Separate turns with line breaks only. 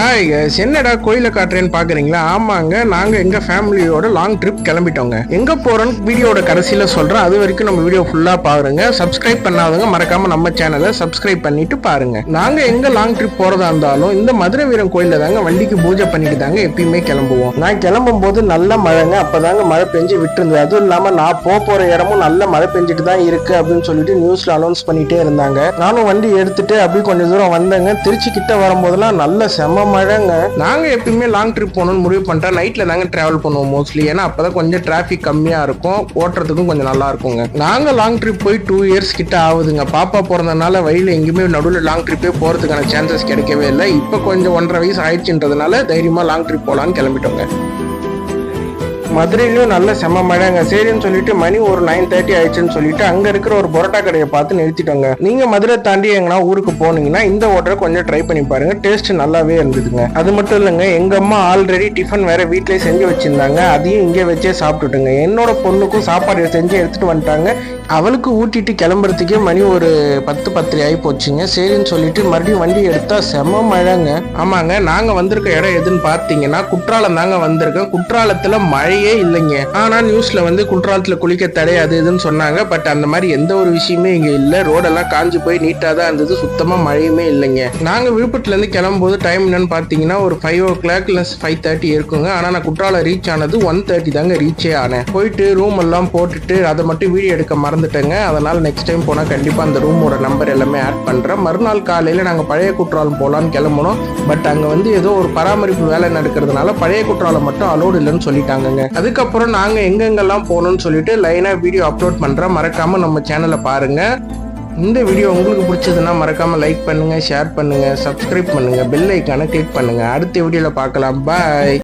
Hi guys, என்னடா கோயில காட்டுறேன்னு பாக்குறீங்களா? ஆமாங்க, நாங்க எங்க ஃபேமிலியோட லாங் ட்ரிப் கிளம்பிட்டோங்க. எங்க போறோம்னு வீடியோட கடைசியில சொல்றேன். அது வரைக்கும் நம்ம வீடியோ ஃபுல்லா பாருங்க. சப்ஸ்கிரைப் பண்ணாதவங்க மறக்காம நம்ம சேனலை சப்ஸ்கிரைப் பண்ணிட்டு பாருங்க. நாங்க எங்க லாங் ட்ரிப் போறதா இருந்தாலும் இந்த மதுரை வீரன் கோயில்ல தாங்க வண்டிக்கு பூஜை பண்ணிட்டு தாங்க எப்பயுமே கிளம்புவோம். நான் கிளம்பும் போது நல்ல மழைங்க, அப்பதாங்க மழை பெஞ்சு விட்டுருந்தது. அதுவும் இல்லாம நான் போற இடமும் நல்ல மழை பெஞ்சிட்டு தான் இருக்கு அப்படின்னு சொல்லிட்டு நியூஸ்ல அனௌன்ஸ் பண்ணிட்டே இருந்தாங்க. நானும் வண்டி எடுத்துட்டு அப்படி கொஞ்சம் தூரம் வந்தேங்க. திருச்சி கிட்ட வரும்போதெல்லாம் நல்ல செம மழைங்க. நாங்க எப்பயுமே லாங் ட்ரிப் போகணும்னு முடிவு பண்ணிட்டா நைட்ல தாங்க டிராவல் பண்ணுவோம் மோஸ்ட்லி. ஏன்னா அப்பதான் கொஞ்சம் டிராபிக் கம்மியா இருக்கும், ஓட்டுறதுக்கும் கொஞ்சம் நல்லா இருக்குங்க. நாங்க லாங் ட்ரிப் போய் 2 years கிட்ட ஆகுதுங்க. பாப்பா பிறந்தனால வழியில எங்கேயுமே நடுவில் லாங் ட்ரிப்பே போறதுக்கான சான்சஸ் கிடைக்கவே இல்லை. இப்ப கொஞ்சம் 1.5 வயசு ஆயிடுச்சுன்றதுனால தைரியமா லாங் ட்ரிப் போலான்னு கிளம்பிட்டோங்க. மதுரையிலும் நல்ல செம்ம மழைங்க. சரின்னு சொல்லிட்டு மணி ஒரு 9:30 ஆயிடுச்சுன்னு சொல்லிட்டு அங்க இருக்கிற ஒரு பரோட்டா கடையை பார்த்து நிறுத்திட்டோங்க. நீங்க மதுரை தாண்டி எங்கன்னா ஊருக்கு போனீங்கன்னா இந்த ஹோட்டலை கொஞ்சம் ட்ரை பண்ணி பாருங்க, டேஸ்ட் நல்லாவே இருந்ததுங்க. அது மட்டும் இல்லைங்க, எங்க அம்மா ஆல்ரெடி டிஃபன் வேற வீட்லயே செஞ்சு வச்சிருந்தாங்க. அதையும் இங்கே வச்சே சாப்பிட்டுட்டுங்க. என்னோட பொண்ணுக்கும் சாப்பாடு செஞ்சு எடுத்துட்டு வந்துட்டாங்க. அவளுக்கு ஊட்டிட்டு கிளம்புறதுக்கே மணி ஒரு 10-10:30 ஆகி போச்சுங்க. சரின்னு சொல்லிட்டு மறுபடியும் வண்டி எடுத்தா செம மழைங்க. ஆமாங்க, நாங்க வந்திருக்க இடம் எதுன்னு பார்த்தீங்கன்னா குற்றாலம் தாங்க வந்திருக்கோம். குற்றாலத்துல மழையே இல்லைங்க. ஆனா நியூஸ்ல வந்து குற்றாலத்துல குளிக்க தடை அது இதுன்னு சொன்னாங்க. பட் அந்த மாதிரி எந்த ஒரு விஷயமே இங்க இல்ல. ரோடெல்லாம் காஞ்சி போய் நீட்டா தான் இருந்தது, சுத்தமா மழையுமே இல்லைங்க. நாங்க விழுப்புரத்துல இருந்து கிளம்பும்போது டைம் என்னன்னு பாத்தீங்கன்னா ஒரு 5 o'clock இல்ல 5:30 இருக்குங்க. ஆனா நான் குற்றாலம் ரீச் ஆனது 1:30 தாங்க ரீச்சே ஆனேன். போயிட்டு ரூம் எல்லாம் போட்டுட்டு அதை மட்டும் வீடியோ எடுக்க மறந்துட்டேங்க. அதனால நெக்ஸ்ட் டைம் போனா கண்டிப்பா அந்த ரூமோட நம்பர் எல்லாமே ஆட் பண்றேன். மறுநாள் காலையில நாங்க பழைய குற்றாலம் போலான்னு கிளம்பணும். பட் அங்க வந்து ஏதோ ஒரு பராமரிப்பு வேலை நடக்கிறதுனால பழைய குற்றாலம் மட்டும் அலோடு இல்லைன்னு சொல்லிட்டாங்க. அதுக்கப்புறம் நாங்க எங்கெங்கெல்லாம் போகணும்னு சொல்லிட்டு லைனா வீடியோ அப்லோட் பண்றேன். மறக்காம நம்ம சேனலை பாருங்க. இந்த வீடியோ உங்களுக்கு பிடிச்சதுன்னா மறக்காம லைக் பண்ணுங்க, ஷேர் பண்ணுங்க, சப்ஸ்கிரைப் பண்ணுங்க, பெல் ஐக்கானை கிளிக் பண்ணுங்க. அடுத்த வீடியோல பார்க்கலாம். பாய்.